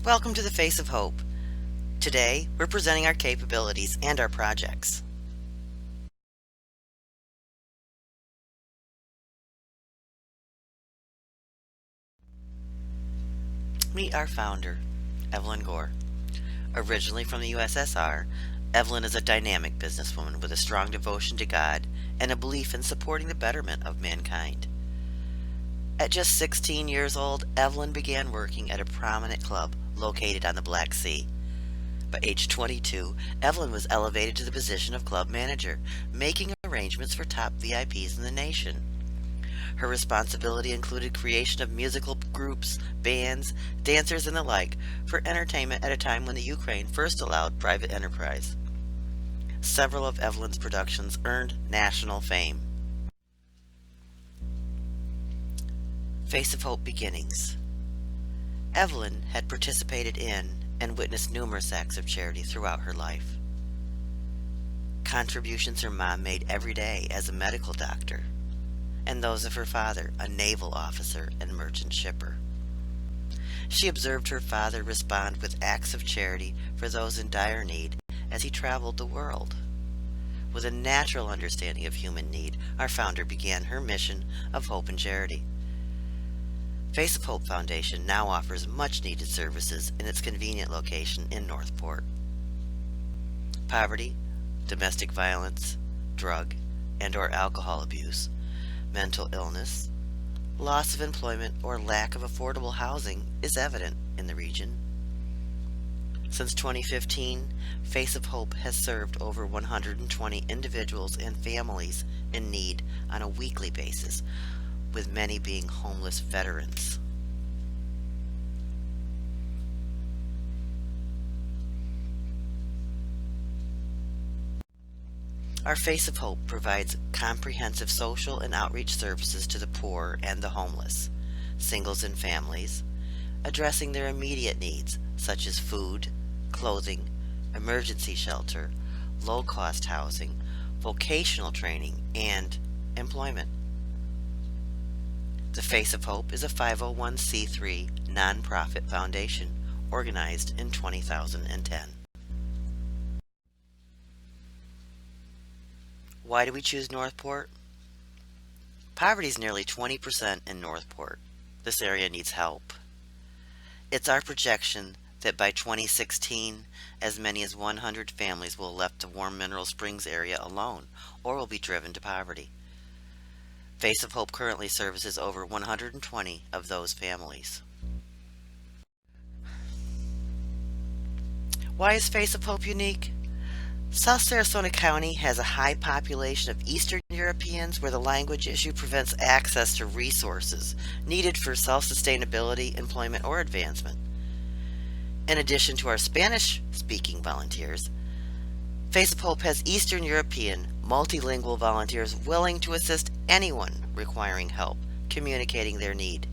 Welcome to the Face of Hope. Today, we're presenting our capabilities and our projects. Meet our founder, Evelyn Gore. Originally from the USSR, Evelyn is a dynamic businesswoman with a strong devotion to God and a belief in supporting the betterment of mankind. At just 16 years old, Evelyn began working at a prominent club located on the Black Sea. By age 22, Evelyn was elevated to the position of club manager, making arrangements for top VIPs in the nation. Her responsibility included creation of musical groups, bands, dancers, and the like for entertainment at a time when the Ukraine first allowed private enterprise. Several of Evelyn's productions earned national fame. Face of Hope beginnings. Evelyn had participated in and witnessed numerous acts of charity throughout her life. Contributions her mom made every day as a medical doctor, and those of her father, a naval officer and merchant shipper. She observed her father respond with acts of charity for those in dire need as he traveled the world. With a natural understanding of human need, our founder began her mission of hope and charity. Face of Hope Foundation now offers much-needed services in its convenient location in Northport. Poverty, domestic violence, drug and/or alcohol abuse, mental illness, loss of employment, or lack of affordable housing is evident in the region. Since 2015, Face of Hope has served over 120 individuals and families in need on a weekly basis, with many being homeless veterans. Our Face of Hope provides comprehensive social and outreach services to the poor and the homeless, singles and families, addressing their immediate needs such as food, clothing, emergency shelter, low-cost housing, vocational training, and employment. The Face of Hope is a 501c3 nonprofit foundation organized in 2010. Why do we choose Northport? Poverty is nearly 20% in Northport. This area needs help. It's our projection that by 2016, as many as 100 families will have left the warm Mineral Springs area alone or will be driven to poverty. Face of Hope currently services over 120 of those families. Why is Face of Hope unique? South Sarasota County has a high population of Eastern Europeans where the language issue prevents access to resources needed for self-sustainability, employment, or advancement. In addition to our Spanish-speaking volunteers, Face of Hope has Eastern European, multilingual volunteers willing to assist anyone requiring help communicating their need.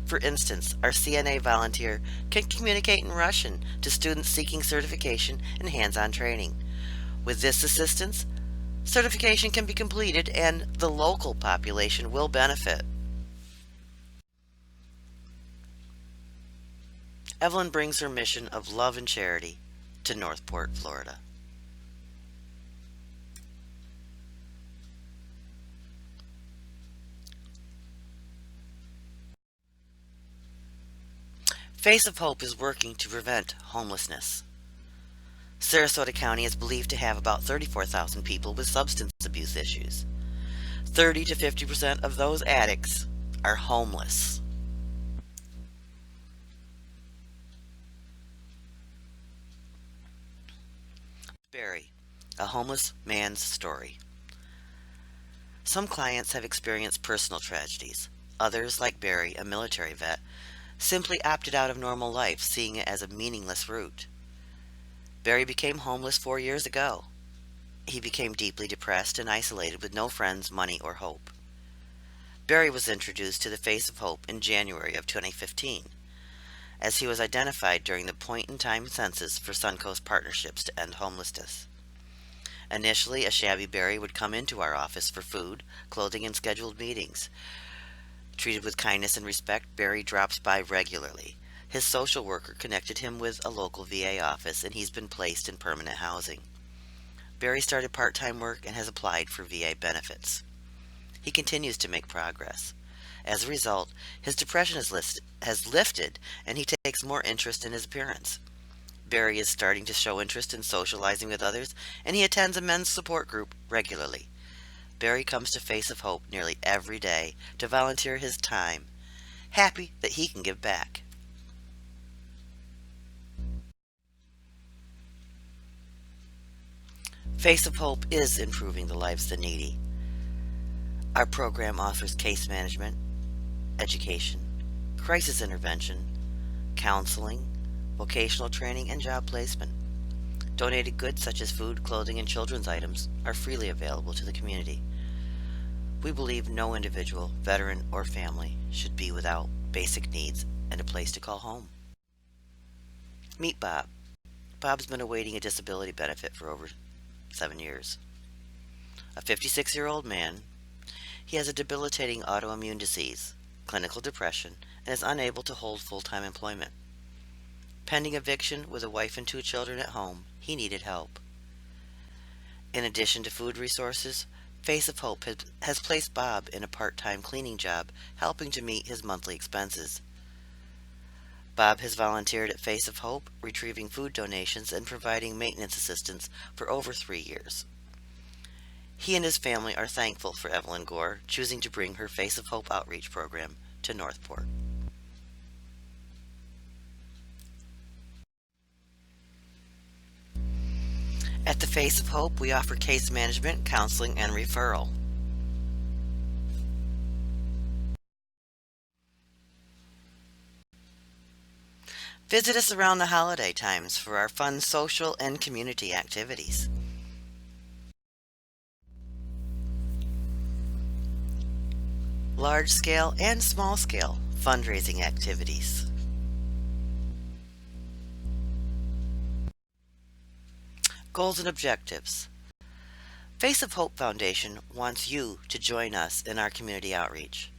For instance, our CNA volunteer can communicate in Russian to students seeking certification and hands-on training. With this assistance, certification can be completed and the local population will benefit. Evelyn brings her mission of love and charity to Northport, Florida. Face of Hope is working to prevent homelessness. Sarasota County is believed to have about 34,000 people with substance abuse issues. 30 to 50% of those addicts are homeless. Barry, a homeless man's story. Some clients have experienced personal tragedies. Others, like Barry, a military vet, simply opted out of normal life, seeing it as a meaningless route. Barry became homeless 4 years ago. He became deeply depressed and isolated with no friends, money, or hope. Barry was introduced to the Face of Hope in January of 2015, as he was identified during the point-in-time census for Suncoast Partnerships to End Homelessness. Initially, a shabby Barry would come into our office for food, clothing, and scheduled meetings. Treated with kindness and respect, Barry drops by regularly. His social worker connected him with a local VA office and he's been placed in permanent housing. Barry started part-time work and has applied for VA benefits. He continues to make progress. As a result, his depression has lifted and he takes more interest in his appearance. Barry is starting to show interest in socializing with others and he attends a men's support group regularly. Barry comes to Face of Hope nearly every day to volunteer his time, happy that he can give back. Face of Hope is improving the lives of the needy. Our program offers case management, education, crisis intervention, counseling, vocational training, and job placement. Donated goods such as food, clothing, and children's items are freely available to the community. We believe no individual, veteran, or family should be without basic needs and a place to call home. Meet Bob. Bob's been awaiting a disability benefit for over 7 years. A 56-year-old man, he has a debilitating autoimmune disease, clinical depression, and is unable to hold full-time employment. Pending eviction with a wife and 2 children at home, he needed help. In addition to food resources, Face of Hope has placed Bob in a part-time cleaning job, helping to meet his monthly expenses. Bob has volunteered at Face of Hope, retrieving food donations and providing maintenance assistance for over 3 years. He and his family are thankful for Evelyn Gore choosing to bring her Face of Hope outreach program to Northport. At the Face of Hope, we offer case management, counseling, and referral. Visit us around the holiday times for our fun social and community activities. Large-scale and small-scale fundraising activities. Goals and objectives. Face of Hope Foundation wants you to join us in our community outreach.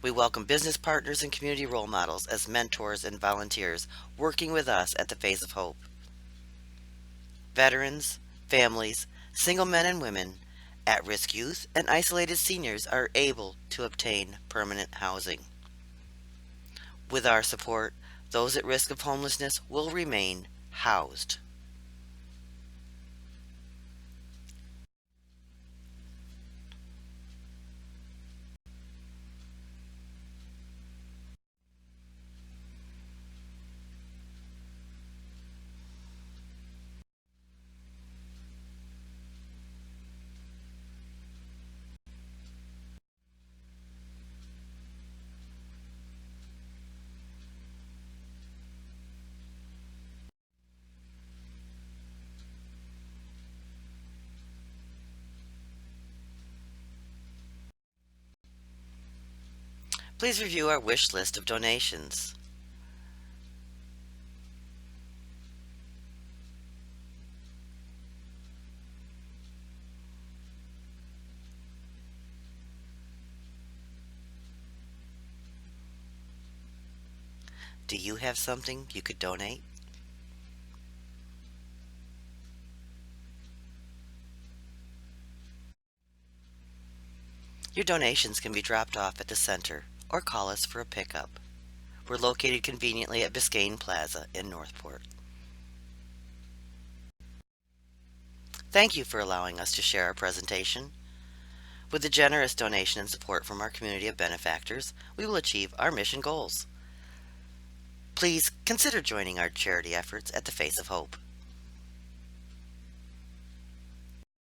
We welcome business partners and community role models as mentors and volunteers working with us at the Face of Hope. Veterans, families, single men and women, at-risk youth, and isolated seniors are able to obtain permanent housing. With our support, those at risk of homelessness will remain housed. Please review our wish list of donations. Do you have something you could donate? Your donations can be dropped off at the center or call us for a pickup. We're located conveniently at Biscayne Plaza in Northport. Thank you for allowing us to share our presentation. With the generous donation and support from our community of benefactors, we will achieve our mission goals. Please consider joining our charity efforts at the Face of Hope.